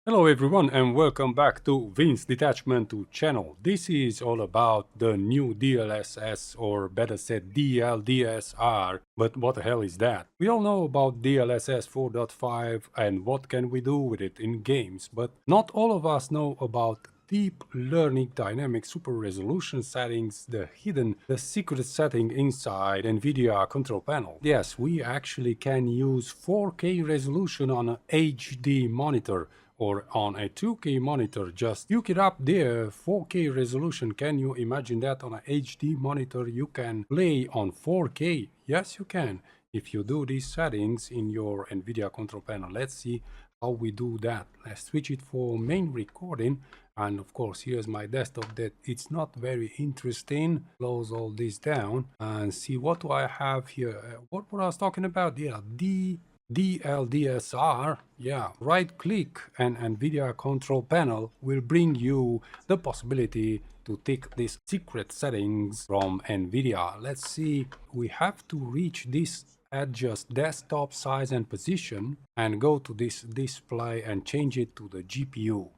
Hello everyone and welcome back to Vince-Detasamentu channel. This is all about the new DLSS, or better said DLDSR. But what the hell is that? We all know about DLSS 4.5 and what can we do with it in games, but not all of us know about deep learning dynamic super resolution settings, the secret setting inside Nvidia control panel. Yes, we actually can use 4K resolution on an HD monitor or on a 2K monitor. Just look it up there, 4K resolution. Can you imagine that on an HD monitor you can play on 4K? Yes, you can. If you do these settings in your Nvidia control panel. Let's see how we do that. Let's switch it for main recording. And of course, here's my desktop that it's not very interesting. Close all this down and see what do I have here. What I was talking about? Yeah, DLDSR, yeah, right click and Nvidia control panel will bring you the possibility to take these secret settings from Nvidia. Let's see, we have to reach this adjust desktop size and position and go to this display and change it to the GPU.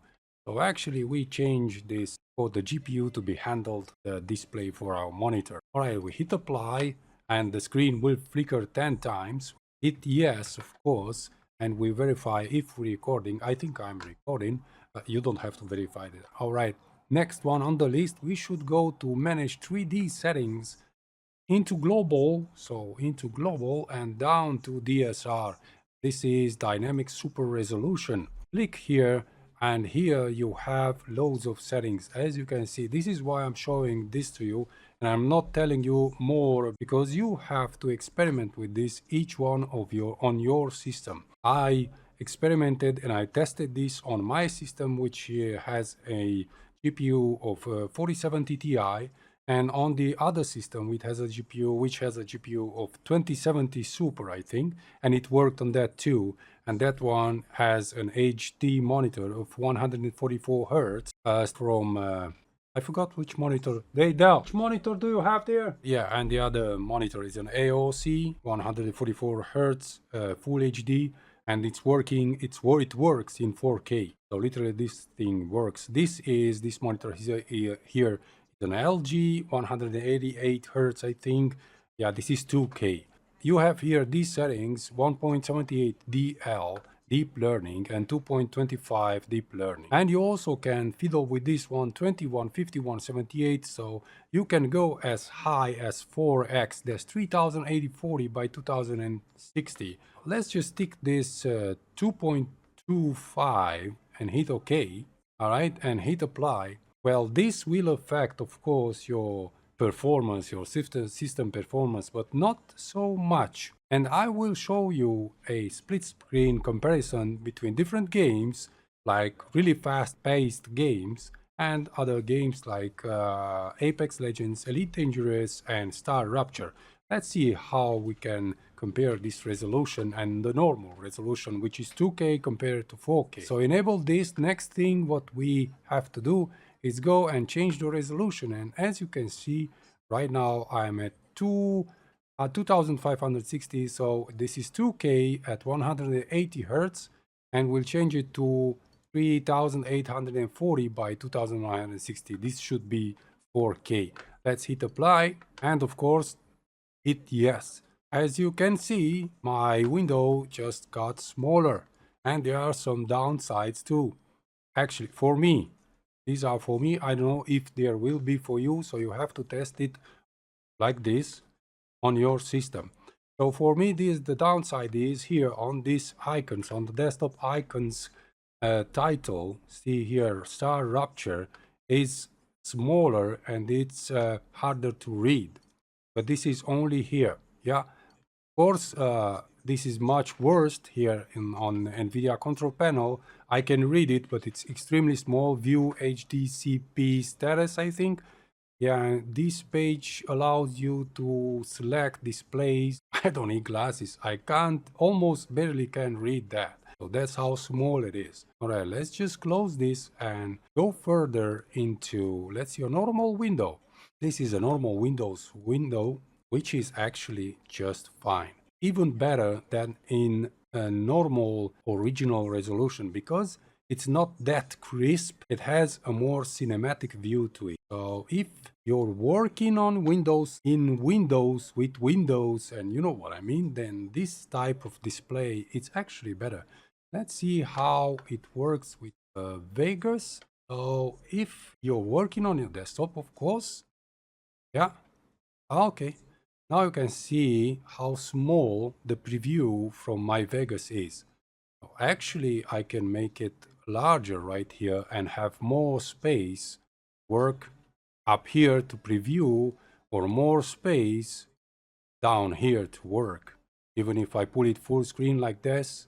So actually we change this for the GPU to be handled the display for our monitor. Alright, we hit apply and the screen will flicker 10 times. Hit yes, of course, and we verify if we're recording. I think I'm recording, but you don't have to verify that. All right, next one on the list, we should go to manage 3D settings into global. So into global and down to DSR. This is dynamic super resolution. Click here. And here you have loads of settings. As you can see, this is why I'm showing this to you. And I'm not telling you more because you have to experiment with this, each one of on your system. I experimented and I tested this on my system, which has a GPU of 4070 Ti. And on the other system, it has a GPU which has a GPU of 2070 Super, I think, and it worked on that too. And that one has an HD monitor of 144 Hertz from I forgot which monitor. Which monitor do you have there? Yeah, and the other monitor is an AOC 144 Hertz Full HD, and it's working. It works in 4K. So literally, this thing works. This monitor here. An LG 188 Hertz, I think. Yeah, this is 2K. You have here these settings: 1.78 DL deep learning and 2.25 deep learning. And you also can fiddle with this one, 21, 51, 78. So you can go as high as 4x. That's 3080 by 2060. Let's just stick this 2.25 and hit OK. All right, and hit apply. Well, this will affect, of course, your performance, your system performance, but not so much. And I will show you a split screen comparison between different games, like really fast-paced games, and other games like Apex Legends, Elite Dangerous, and Star Rapture. Let's see how we can compare this resolution and the normal resolution, which is 2K compared to 4K. So enable this. Next thing what we have to do is go and change the resolution. And as you can see, right now I'm at 2560. So this is 2K at 180 Hertz, and we'll change it to 3840 by 2160. This should be 4K. Let's hit apply, and of course, hit yes. As you can see, my window just got smaller, and there are some downsides too. Actually, for me, these are for me. I don't know if there will be for you, so you have to test it like this on your system. So for me, the downside is here on these icons, on the desktop icons title. See here, Star Rapture is smaller and it's harder to read. But this is only here. Yeah, of course, this is much worse here on Nvidia control panel. I can read it, but it's extremely small. View HDCP status, I think. Yeah, this page allows you to select displays. I don't need glasses. I almost barely can read that. So that's how small it is. All right, let's just close this and go further into, let's see, a normal window. This is a normal Windows window, which is actually just fine. Even better than in a normal original resolution, because it's not that crisp. It has a more cinematic view to it. So if you're working on Windows, in Windows, with Windows, and you know what I mean, then this type of display, it's actually better. Let's see how it works with Vegas. So if you're working on your desktop, of course, yeah, okay. Now you can see how small the preview from my Vegas is. Actually, I can make it larger right here and have more space work up here to preview, or more space down here to work. Even if I put it full screen like this,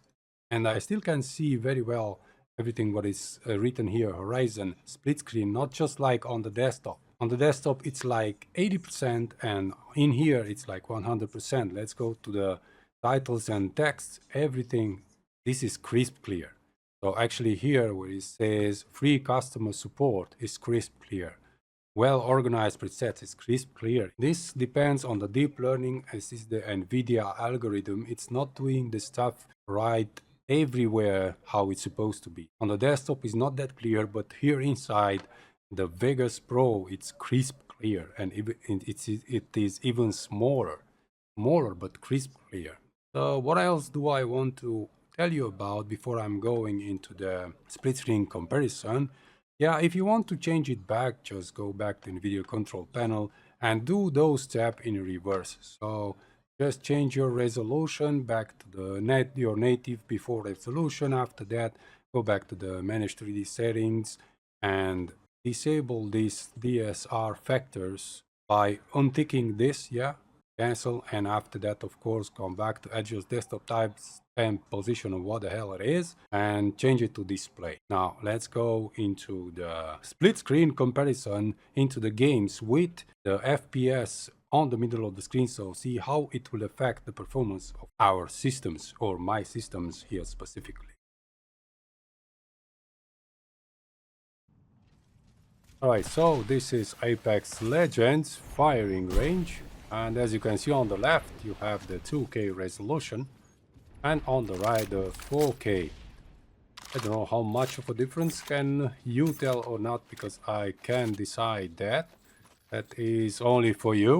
and I still can see very well everything what is written here, Horizon split screen, not just like on the desktop. On the desktop it's like 80%, and in here it's like 100%. Let's go to the titles and text, everything. This is crisp clear. So actually here where it says free customer support is crisp clear. Well organized presets is crisp clear. This depends on the deep learning, as is the Nvidia algorithm. It's not doing the stuff right everywhere how it's supposed to be. On the desktop is not that clear, but here inside the Vegas Pro it's crisp clear, and it is even smaller but crisp clear. So what else do I want to tell you about before I'm going into the split screen comparison? Yeah, if you want to change it back, just go back to NVIDIA control panel and do those steps in reverse. So just change your resolution back to the your native before resolution. After that, go back to the manage 3D settings and disable these DSR factors by unticking this, yeah, cancel, and after that, of course, come back to adjust desktop types and position of what the hell it is and change it to display. Now let's go into the split screen comparison into the games with the FPS on the middle of the screen, so see how it will affect the performance of our systems, or my systems here specifically. Alright, so this is Apex Legends firing range, and as you can see on the left you have the 2K resolution, and on the right the 4K. I don't know how much of a difference can you tell or not, because I can't decide that. That is only for you.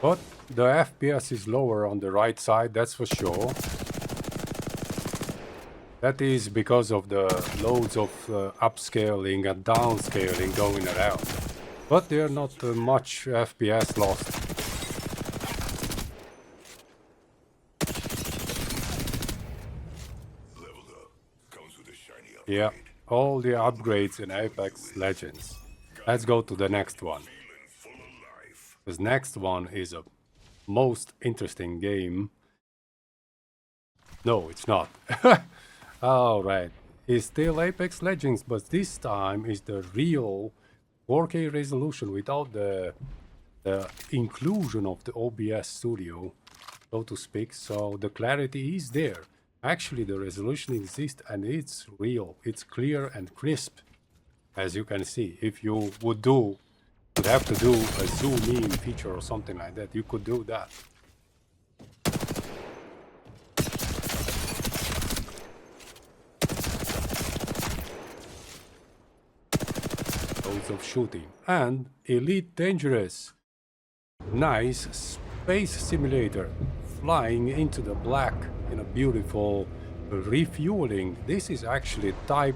But the FPS is lower on the right side, that's for sure. That is because of the loads of upscaling and downscaling going around. But there are not much FPS lost. Yeah, all the upgrades in Apex Legends. Let's go to the next one. This next one is a most interesting game. No, it's not. Alright, it's still Apex Legends, but this time is the real 4K resolution without the inclusion of the OBS studio, so to speak. So the clarity is there. Actually, the resolution exists and it's real. It's clear and crisp, as you can see. If you would have to do a zoom in feature or something like that, you could do that. Loads of shooting and Elite Dangerous. Nice space simulator, flying into the black in a beautiful refueling. This is actually type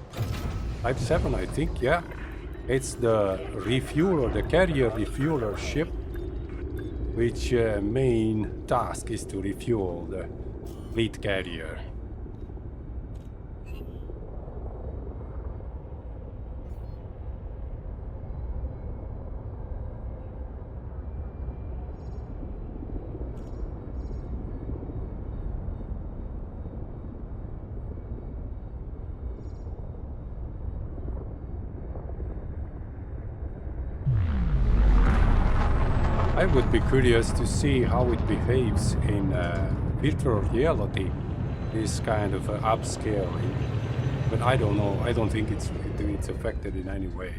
7, I think, yeah. It's the refueler, the carrier refueler ship, which main task is to refuel the fleet carrier. I would be curious to see how it behaves in virtual reality, this kind of upscaling, but I don't know. I don't think it's affected in any way,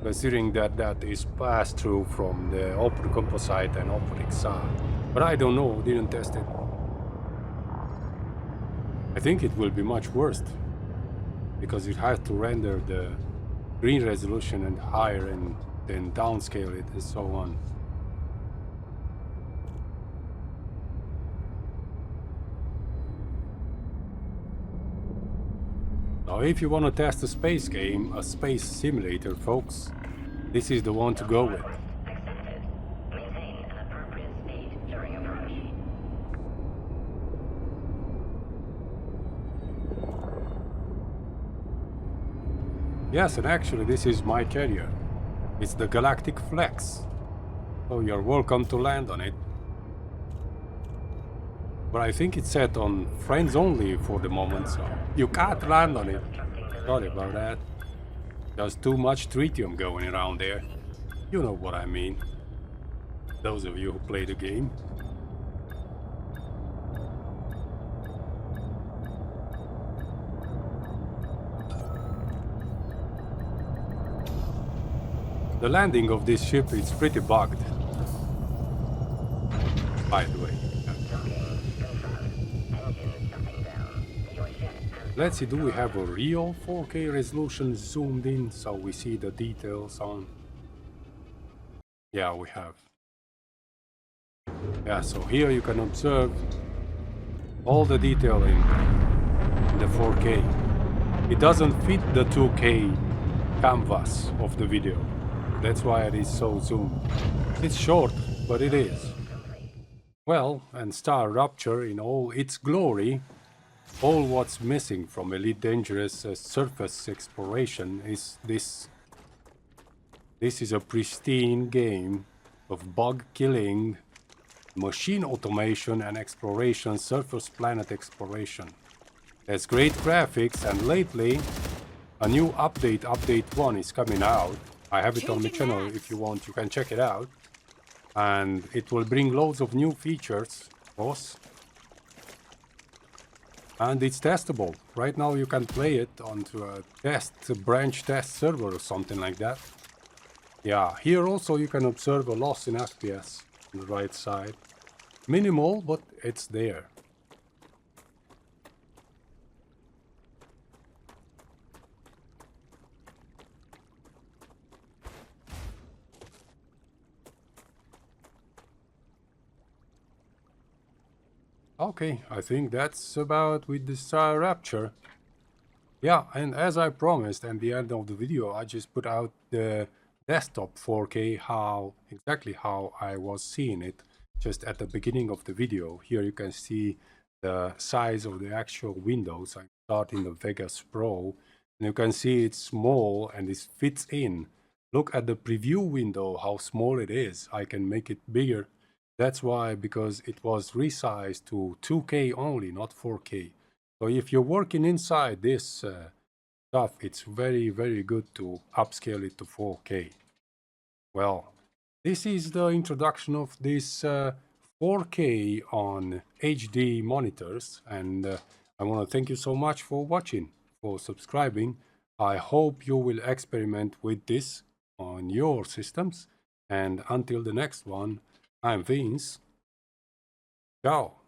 considering that is passed through from the Open Composite and Open XR. But I don't know, didn't test it. I think it will be much worse because it has to render the green resolution and higher and then downscale it and so on. Now if you want to test a space game, a space simulator, folks, this is the one to go with. Yes, and actually this is my carrier. It's the Galactic Flex. So you're welcome to land on it. But I think it's set on friends only for the moment, so you can't land on it. Sorry about that. There's too much tritium going around there. You know what I mean. Those of you who play the game. The landing of this ship is pretty bugged, by the way. Let's see, do we have a real 4K resolution zoomed in so we see the details on? Yeah, we have. Yeah, so here you can observe all the detail in the 4K. It doesn't fit the 2K canvas of the video. That's why it is so zoomed. It's short, but it is. Well, and Star Rapture in all its glory, all what's missing from Elite Dangerous surface exploration is this. This is a pristine game of bug killing, machine automation and exploration, surface planet exploration. There's great graphics, and lately a new update, update 1, is coming out. I have it on my channel. If you want, you can check it out. And it will bring loads of new features, of course. And it's testable. Right now you can play it onto a branch test server or something like that. Yeah, here also you can observe a loss in FPS on the right side. Minimal, but it's there. Okay, I think that's about with the Star Rapture. Yeah, and as I promised at the end of the video, I just put out the desktop 4K, exactly how I was seeing it just at the beginning of the video. Here you can see the size of the actual windows. I'm starting the Vegas Pro, and you can see it's small and it fits in. Look at the preview window, how small it is. I can make it bigger. That's why, because it was resized to 2K only, not 4K. So if you're working inside this stuff, it's very, very good to upscale it to 4K. Well, this is the introduction of this 4K on HD monitors, and I want to thank you so much for watching, for subscribing. I hope you will experiment with this on your systems, and until the next one, I'm Vince. Ciao.